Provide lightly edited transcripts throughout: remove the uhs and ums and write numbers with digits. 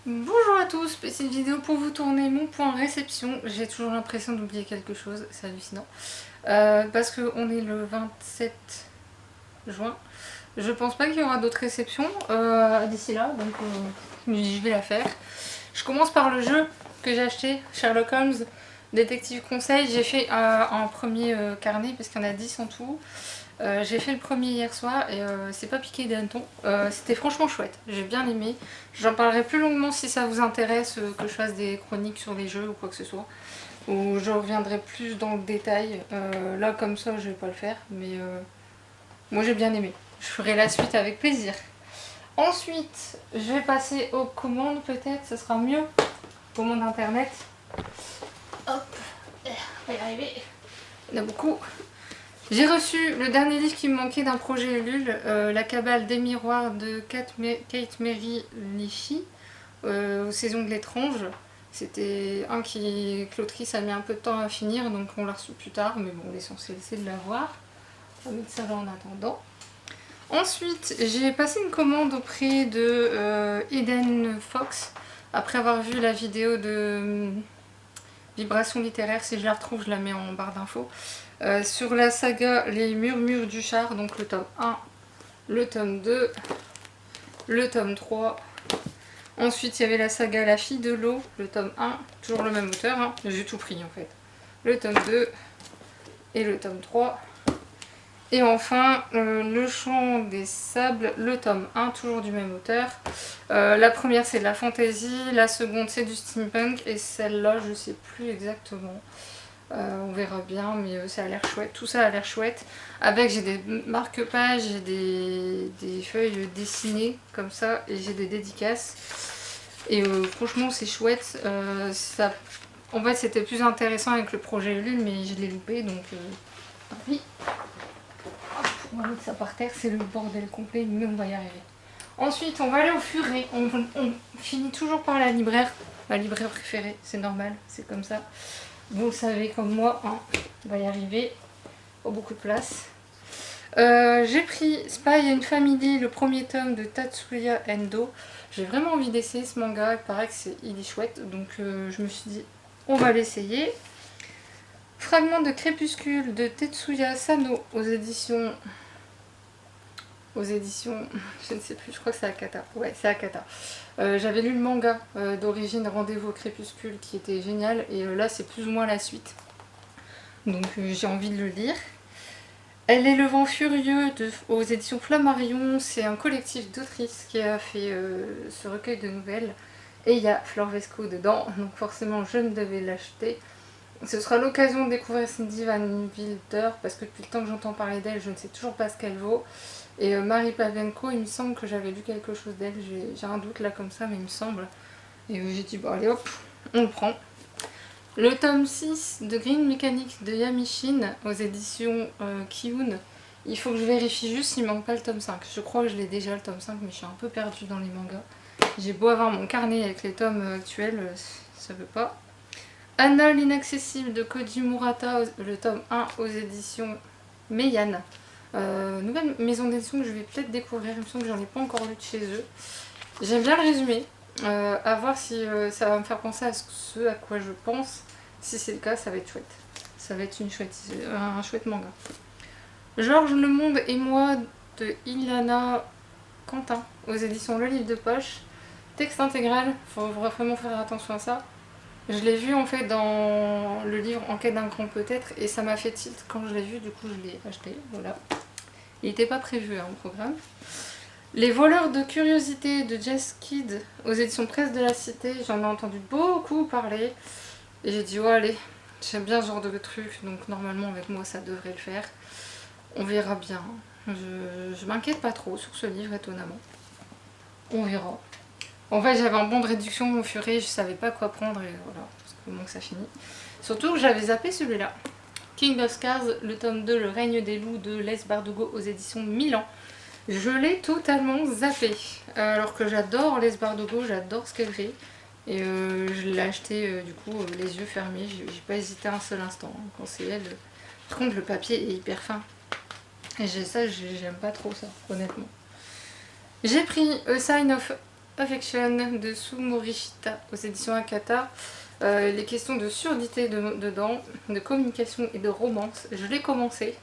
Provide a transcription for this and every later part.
Bonjour à tous, petite vidéo pour vous tourner mon point réception. J'ai toujours l'impression d'oublier quelque chose, c'est hallucinant. Parce qu'on est le 27 juin. Je pense pas qu'il y aura d'autres réceptions d'ici là, donc je vais la faire. Je commence par le jeu que j'ai acheté, Sherlock Holmes, Détective Conseil. J'ai fait un premier carnet parce qu'il y en a 10 en tout. J'ai fait le premier hier soir et c'est pas piqué des hannetons. C'était franchement chouette, j'ai bien aimé. J'en parlerai plus longuement si ça vous intéresse, que je fasse des chroniques sur les jeux ou quoi que ce soit. Ou je reviendrai plus dans le détail. Là comme ça je vais pas le faire, mais moi j'ai bien aimé. Je ferai la suite avec plaisir. Ensuite, je vais passer aux commandes peut-être, ce sera mieux. Commandes internet. Hop, on va y arriver. Il y en a beaucoup. J'ai reçu le dernier livre qui me manquait d'un projet Ulule, La cabale des miroirs de Kate Mary Lichy, aux saisons de l'étrange. C'était un que l'autrice a mis un peu de temps à finir, donc on l'a reçu plus tard, mais bon, l'essentiel c'est de l'avoir. On va mettre ça là en attendant. Ensuite, j'ai passé une commande auprès de Eden Fox, après avoir vu la vidéo de Vibration littéraire. Si je la retrouve, je la mets en barre d'infos. Sur la saga Les Murmures du Char, donc le tome 1, le tome 2, le tome 3. Ensuite, il y avait la saga La Fille de l'eau, le tome 1, toujours le même auteur, hein. J'ai tout pris en fait. Le tome 2 et le tome 3. Et enfin, Le Chant des Sables, le tome 1, toujours du même auteur. La première c'est de la fantasy, la seconde c'est du steampunk, et celle-là je sais plus exactement. On verra bien, mais ça a l'air chouette. Tout ça a l'air chouette. Avec, j'ai des marque-pages, j'ai des feuilles dessinées comme ça, et j'ai des dédicaces. Et franchement, c'est chouette. En fait, c'était plus intéressant avec le projet Ulule, mais je l'ai loupé, donc tant pis. On va mettre ça par terre, c'est le bordel complet, mais on va y arriver. Ensuite, on va aller au Furet. On finit toujours par la libraire. Ma libraire préférée, c'est normal, c'est comme ça. Vous le savez comme moi, hein. On va y arriver. Pas beaucoup de place. J'ai pris Spy and Family, le premier tome de Tatsuya Endo. J'ai vraiment envie d'essayer ce manga, il paraît que il est chouette, donc je me suis dit on va l'essayer. Fragment de Crépuscule de Tetsuya Sano aux éditions, je ne sais plus, je crois que c'est Akata. Ouais, c'est Akata. J'avais lu le manga d'origine Rendez-vous au Crépuscule qui était génial, et là c'est plus ou moins la suite. Donc j'ai envie de le lire. Elle est le vent furieux aux éditions Flammarion. C'est un collectif d'autrices qui a fait ce recueil de nouvelles. Et il y a Flore Vesco dedans, donc forcément je ne devais l'acheter. Ce sera l'occasion de découvrir Cindy Van Wilder, parce que depuis le temps que j'entends parler d'elle, je ne sais toujours pas ce qu'elle vaut. Et Marie Pavlenko, il me semble que j'avais lu quelque chose d'elle, j'ai un doute là comme ça, mais il me semble. Et j'ai dit, bon allez hop, on le prend. Le tome 6 de Green Mechanics de Yamishin aux éditions Kiun. Il faut que je vérifie juste s'il manque pas le tome 5. Je crois que je l'ai déjà le tome 5, mais je suis un peu perdue dans les mangas. J'ai beau avoir mon carnet avec les tomes actuels, ça veut pas. Anna l'inaccessible de Koji Murata, le tome 1 aux éditions Meian. Nouvelle maison d'édition que je vais peut-être découvrir, il me semble que j'en ai pas encore lu de chez eux. J'aime bien le résumé. À voir si ça va me faire penser à ce à quoi je pense. Si c'est le cas, ça va être chouette. Ça va être un chouette manga. Georges Le Monde et moi de Ilana Quentin aux éditions Le Livre de Poche. Texte intégral, faut vraiment faire attention à ça. Je l'ai vu en fait dans le livre En quête d'un grand peut-être, et ça m'a fait tilt quand je l'ai vu, du coup je l'ai acheté. Voilà. Il n'était pas prévu au programme. Les voleurs de curiosité de Jess Kidd aux éditions Presse de la Cité, j'en ai entendu beaucoup parler. Et j'ai dit, oh allez, j'aime bien ce genre de truc, donc normalement avec moi ça devrait le faire. On verra bien. Je m'inquiète pas trop sur ce livre, étonnamment. On verra. En fait, j'avais un bon de réduction au Furet, je savais pas quoi prendre, et voilà, parce que moment que ça finit. Surtout que j'avais zappé celui-là. King of Scars, le tome 2, Le règne des loups de Les Bardugo aux éditions Milan. Je l'ai totalement zappé, alors que j'adore Les Bardugo, j'adore ce qu'elle fait. Et je l'ai acheté du coup les yeux fermés, j'ai pas hésité un seul instant hein, quand c'est elle. Par contre le papier est hyper fin. Et ça, j'aime pas trop ça, honnêtement. J'ai pris A Sign of Affection de Sumorishita aux éditions Akata. Les questions de surdité dedans, de communication et de romance. Je l'ai commencé,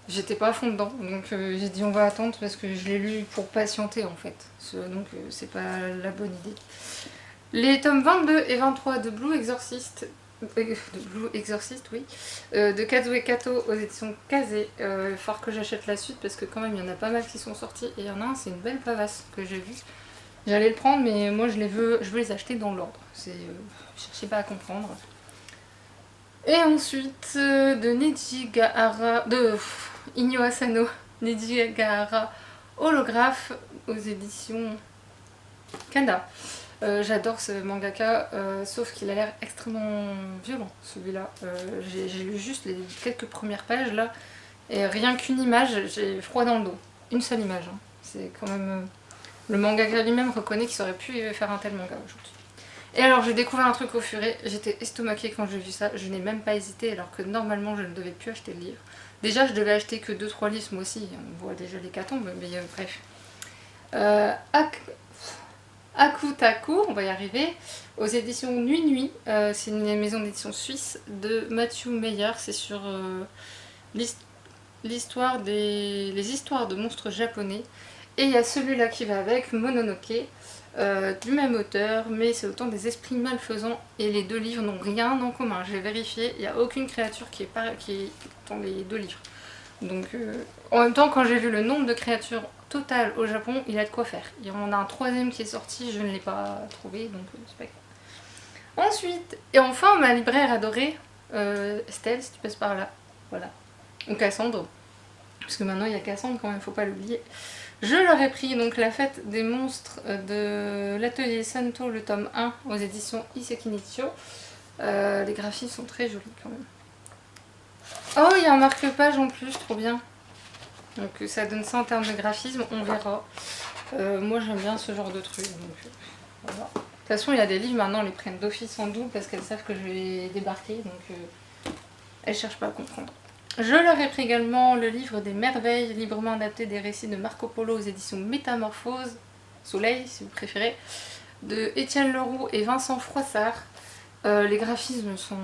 j'étais pas à fond dedans, donc j'ai dit on va attendre parce que je l'ai lu pour patienter en fait. Donc c'est pas la bonne idée. Les tomes 22 et 23 de Blue Exorcist, oui, de Kazue Kato aux éditions Kaze. Il va falloir que j'achète la suite parce que quand même il y en a pas mal qui sont sortis et il y en a un, c'est une belle pavasse que j'ai vue. J'allais le prendre mais moi je veux les acheter dans l'ordre. Cherchez pas à comprendre. Et ensuite de Neji Gahara, de Inyo Asano, Neji Gahara holographe aux éditions Kanda. J'adore ce mangaka, sauf qu'il a l'air extrêmement violent celui-là. J'ai lu juste les quelques premières pages là, et rien qu'une image, j'ai froid dans le dos. Une seule image, hein. C'est quand même... le mangaka lui-même reconnaît qu'il aurait pu faire un tel manga aujourd'hui. Et alors j'ai découvert un truc au furet, j'étais estomaquée quand j'ai vu ça, je n'ai même pas hésité alors que normalement je ne devais plus acheter le livre. Déjà je devais acheter que 2-3 livres moi aussi, on voit déjà l'hécatombe, mais bref. Akutaku, on va y arriver, aux éditions Nuit Nuit, c'est une maison d'édition suisse de Matthew Meyer, c'est sur les histoires de monstres japonais. Et il y a celui-là qui va avec, Mononoke, du même auteur, mais c'est autant des esprits malfaisants et les deux livres n'ont rien en commun. J'ai vérifié, il n'y a aucune créature qui est dans les deux livres. Donc en même temps, quand j'ai vu le nombre de créatures totales au Japon, il y a de quoi faire. Il y en a un troisième qui est sorti, je ne l'ai pas trouvé, donc c'est pas grave. Ensuite, et enfin ma libraire adorée, Estelle, si tu passes par là, voilà, ou Cassandre, parce que maintenant il y a Cassandre quand même, faut pas l'oublier. Je leur ai pris donc La Fête des Monstres de l'atelier Santo, le tome 1 aux éditions Isekinicho. Les graphismes sont très jolis quand même. Oh, il y a un marque-page en plus, trop bien. Donc ça donne ça en termes de graphisme, on verra. Moi j'aime bien ce genre de truc. Donc, voilà. De toute façon, il y a des livres maintenant, les prennent d'office en double parce qu'elles savent que je vais débarquer. Donc elles cherchent pas à comprendre. Je leur ai pris également le livre des merveilles, librement adapté des récits de Marco Polo aux éditions Métamorphose, Soleil si vous préférez, de Étienne Leroux et Vincent Froissart. Les graphismes sont...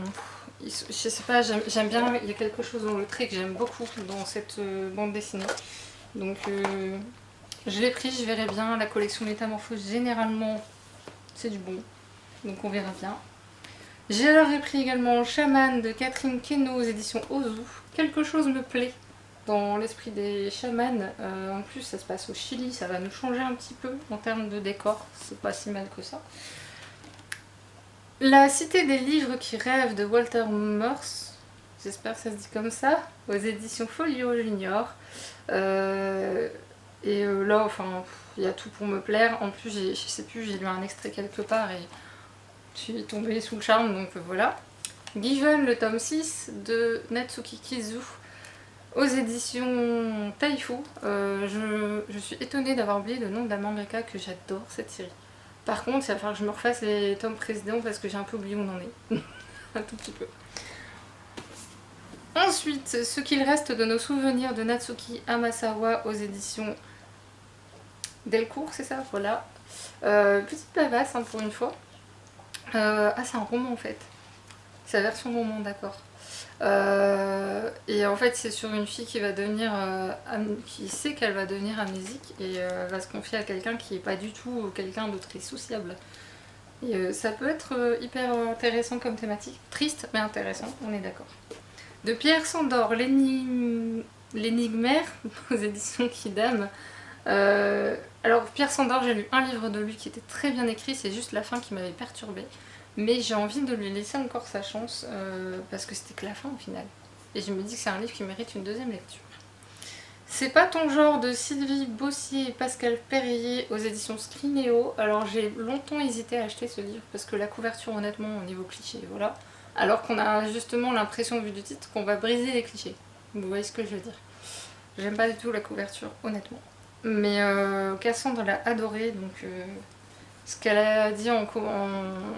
je sais pas, j'aime bien, il y a quelque chose dans le trait que j'aime beaucoup dans cette bande dessinée. Donc je l'ai pris, je verrai bien. La collection Métamorphose, généralement, c'est du bon. Donc on verra bien. Je leur ai pris également Chaman de Catherine Keno aux éditions Ozu. Quelque chose me plaît dans l'esprit des chamans. En plus, ça se passe au Chili, ça va nous changer un petit peu en termes de décor. C'est pas si mal que ça. La Cité des livres qui rêvent de Walter Morse, j'espère que ça se dit comme ça, aux éditions Folio Junior. Là, enfin, il y a tout pour me plaire. En plus, je sais plus, j'ai lu un extrait quelque part et je suis tombée sous le charme, donc voilà. Given, le tome 6 de Natsuki Kizu aux éditions Taifu. Je suis étonnée d'avoir oublié le nom de la mangaka que j'adore cette série. Par contre, il va falloir que je me refasse les tomes précédents parce que j'ai un peu oublié où on en est. Un tout petit peu. Ensuite, ce qu'il reste de nos souvenirs de Natsuki Hamasawa aux éditions Delcourt, c'est ça? Voilà. Petite pavasse hein, pour une fois. C'est un roman en fait. C'est la version roman, d'accord. Et en fait, c'est sur une fille qui va devenir, qui sait qu'elle va devenir amnésique et va se confier à quelqu'un qui n'est pas du tout quelqu'un de très sociable. Et ça peut être hyper intéressant comme thématique, triste mais intéressant, on est d'accord. De Pierre Sandor, L'énigmaire aux éditions Kidam. Alors Pierre Sandor, j'ai lu un livre de lui qui était très bien écrit, c'est juste la fin qui m'avait perturbée. Mais j'ai envie de lui laisser encore sa chance parce que c'était que la fin au final. Et je me dis que c'est un livre qui mérite une deuxième lecture. C'est pas ton genre de Sylvie Bossier et Pascal Perrier aux éditions Scrinéo. Alors j'ai longtemps hésité à acheter ce livre parce que la couverture honnêtement au niveau cliché, voilà. Alors qu'on a justement l'impression vu du titre qu'on va briser les clichés. Vous voyez ce que je veux dire. J'aime pas du tout la couverture honnêtement. Mais Cassandre l'a adoré donc... ce qu'elle a dit en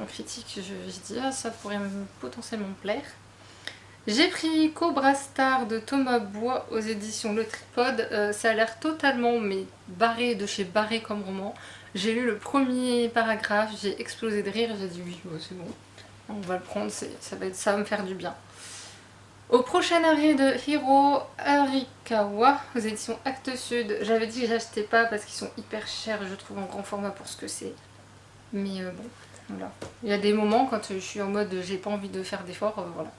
critique, je dis ça pourrait potentiellement me plaire. J'ai pris Cobra Star de Thomas Bois aux éditions Le Tripode. Ça a l'air totalement mais barré de chez barré comme roman. J'ai lu le premier paragraphe, j'ai explosé de rire, j'ai dit oui, bon, c'est bon, on va le prendre, ça va me faire du bien. Au prochain arrêt de Hiro Arikawa, aux éditions Actes Sud, j'avais dit que j'achetais pas parce qu'ils sont hyper chers, je trouve en grand format pour ce que c'est. Mais bon, voilà. Il y a des moments quand je suis en mode j'ai pas envie de faire d'efforts, voilà.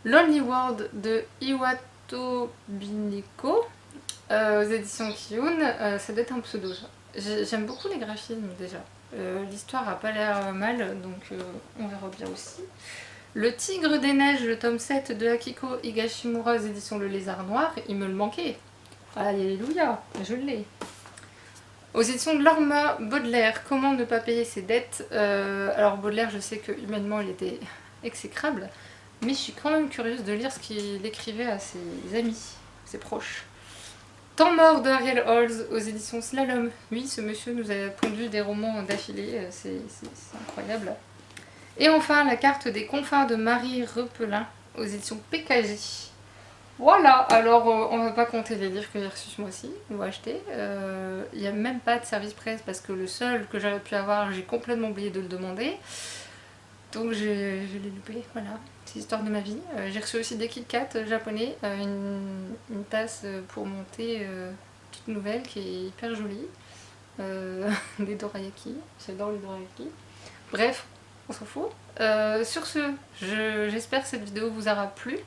Lonely World de Iwato Bineko, aux éditions Kiyun, ça doit être un pseudo ça. J'aime beaucoup les graphismes déjà. L'histoire a pas l'air mal, donc on verra bien aussi. Le Tigre des Neiges, le tome 7 de Akiko Higashimura aux éditions Le Lézard Noir, il me le manquait. Alléluia, je l'ai. Aux éditions de Lorma, Baudelaire, comment ne pas payer ses dettes. Alors Baudelaire, je sais que humainement il était exécrable, mais je suis quand même curieuse de lire ce qu'il écrivait à ses amis, ses proches. Temps mort de Ariel Holz aux éditions Slalom. Oui, ce monsieur nous a pondu des romans d'affilée, c'est incroyable. Et enfin, la carte des confins de Marie Repelin aux éditions PKJ. Voilà, alors on va pas compter les livres que j'ai reçus ce mois-ci, ou achetés. Il n'y a même pas de service presse parce que le seul que j'aurais pu avoir, j'ai complètement oublié de le demander. Donc je l'ai loupé, voilà. C'est l'histoire de ma vie. J'ai reçu aussi des Kit Kat japonais, une tasse pour mon thé toute nouvelle qui est hyper jolie. Des dorayaki, j'adore les dorayaki. Bref, on s'en fout. Sur ce, j'espère que cette vidéo vous aura plu.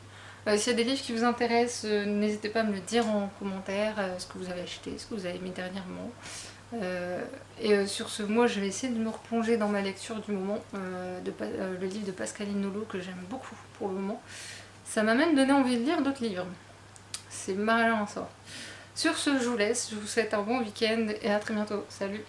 S'il y a des livres qui vous intéressent, n'hésitez pas à me le dire en commentaire, ce que vous avez acheté, ce que vous avez aimé dernièrement. Sur ce, moi je vais essayer de me replonger dans ma lecture du moment, le livre de Pascaline Nolo que j'aime beaucoup pour le moment. Ça m'a même donné envie de lire d'autres livres. C'est malin ça. Sur ce, je vous laisse, je vous souhaite un bon week-end et à très bientôt. Salut!